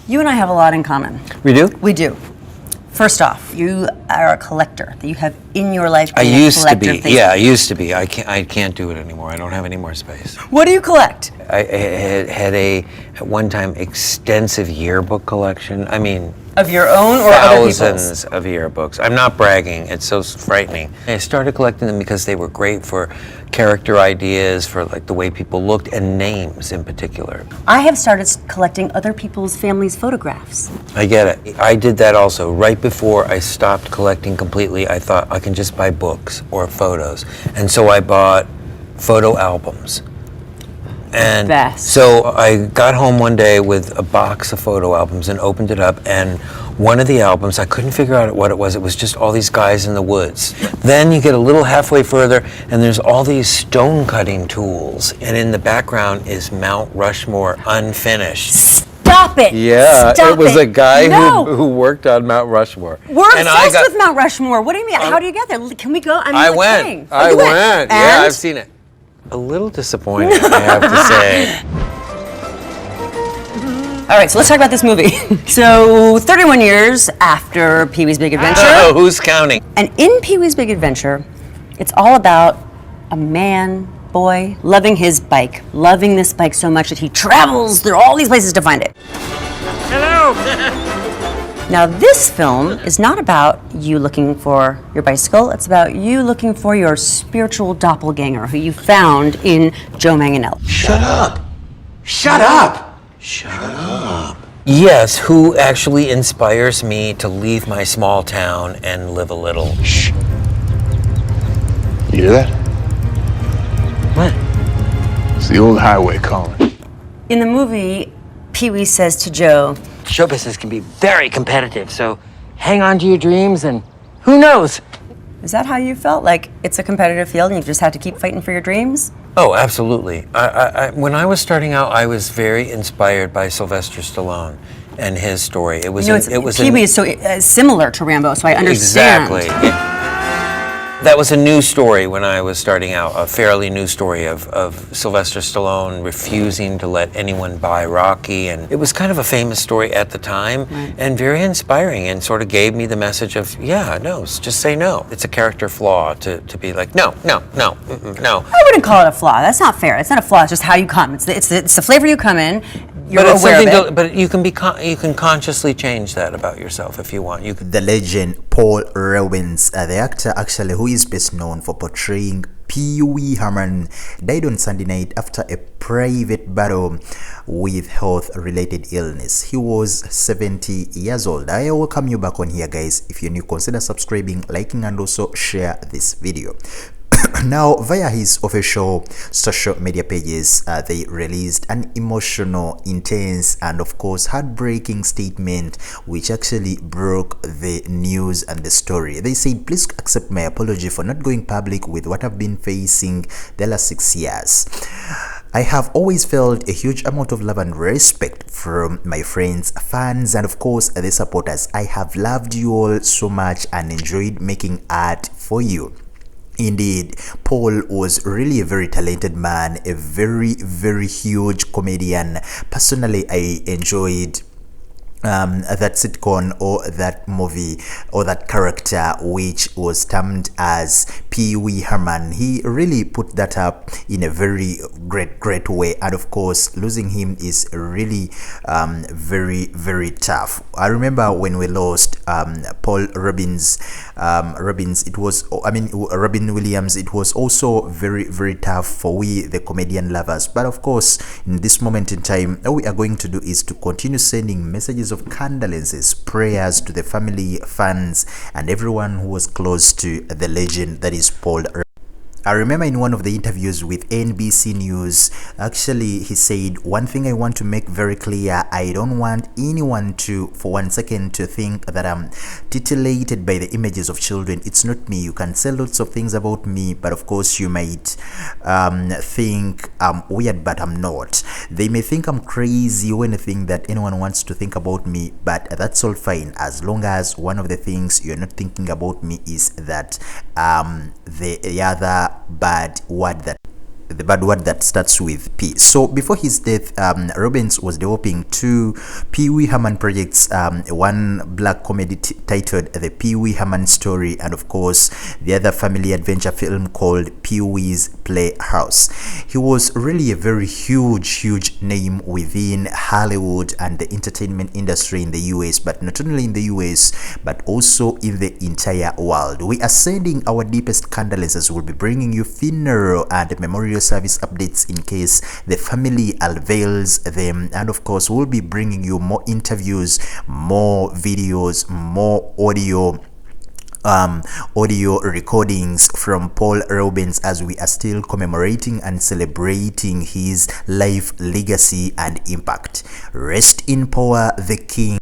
You and I have a lot in common. We do? We do. First off, you are a collector. That you have in your life. I used to be. Yeah, I used to be. I can't do it anymore. I don't have any more space. What do you collect? I had at one time, extensive yearbook collection. I mean, of your own or other people's? Thousands of yearbooks. I'm not bragging. It's so frightening. I started collecting them because they were great for character ideas, for like the way people looked, and names in particular. I have started collecting other people's families' photographs. I get it. I did that also. Right before I stopped collecting completely, I thought I can just buy books or photos. And so I bought photo albums. And Best. So I got home one day with a box of photo albums and opened it up, and one of the albums, I couldn't figure out what it was. It was just all these guys in the woods. Then you get a little halfway further, and there's all these stone cutting tools, and in the background is Mount Rushmore unfinished. Stop it! Yeah, Stop it was a guy no. who worked on Mount Rushmore. We're obsessed with Mount Rushmore. What do you mean? How do you get there? Can we go? I went. I went. Yeah, I've seen it. A little disappointed, I have to say. All right, so let's talk about this movie. So, 31 years after Pee-wee's Big Adventure. Oh, who's counting? And in Pee-wee's Big Adventure, it's all about a boy, loving his bike, loving this bike so much that he travels through all these places to find it. Hello! Now, this film is not about you looking for your bicycle. It's about you looking for your spiritual doppelganger who you found in Joe Manganiello. Shut up! Shut up! Shut up! Yes, who actually inspires me to leave my small town and live a little. Shh. You hear that? What? It's the old highway calling. In the movie, Pee-wee says to Joe, show business can be very competitive, so hang on to your dreams and who knows? Is that how you felt? Like it's a competitive field and you just have to keep fighting for your dreams? Oh, absolutely. When I was starting out, I was very inspired by Sylvester Stallone and his story. It was Pee-wee is so similar to Rambo, so I understand. Exactly. That was a new story when I was starting out, a fairly new story of Sylvester Stallone refusing to let anyone buy Rocky. And it was kind of a famous story at the time, right, and very inspiring, and sort of gave me the message of, yeah, no, just say no. It's a character flaw to be like, no. I wouldn't call it a flaw. That's not fair. It's not a flaw. It's just how you come. It's the flavor you come in. You're aware of it. But you can consciously change that about yourself if you want. The legend Paul Reubens, the actor actually who is best known for portraying Pee-wee Herman, died on Sunday night after a private battle with health-related illness. He was 70 years old. I welcome you back on here, guys. If you're new, consider subscribing, liking, and also share this video. Now, via his official social media pages, they released an emotional, intense, and of course heartbreaking statement which actually broke the news and the story. They said, please accept my apology for not going public with what I've been facing the last 6 years. I have always felt a huge amount of love and respect from my friends, fans, and of course the supporters. I have loved you all so much and enjoyed making art for you. Indeed, Paul was really a very talented man, a very, very huge comedian. Personally, I enjoyed that sitcom or that movie or that character which was termed as Pee-wee Herman. He really put that up in a very great way, and of course losing him is really very tough. I remember when we lost Paul Reubens, Robin Williams. It was also very tough for we the comedian lovers, but of course in this moment in time, all we are going to do is to continue sending messages of condolences, prayers to the family, fans, and everyone who was close to the legend that is Paul Reubens. I remember in one of the interviews with NBC News, actually he said, one thing I want to make very clear, I don't want anyone to, for 1 second, to think that I'm titillated by the images of children. It's not me. You can say lots of things about me, but of course you might think I'm weird, but I'm not. They may think I'm crazy or anything that anyone wants to think about me, but that's all fine, as long as one of the things you're not thinking about me is that the other bad word that the bad word that starts with P. So before his death, Reubens was developing two Pee-wee Herman projects, one black comedy titled The Pee-wee Herman Story, and of course the other family adventure film called Pee-wee's Playhouse. He was really a very huge name within Hollywood and the entertainment industry in the US, but not only in the US but also in the entire world. We are sending our deepest condolences. We'll be bringing you funeral and memorial service updates in case the family unveils them, and of course we'll be bringing you more interviews, more videos, more audio recordings from Paul Reubens as we are still commemorating and celebrating his life, legacy and impact. Rest in power, the king.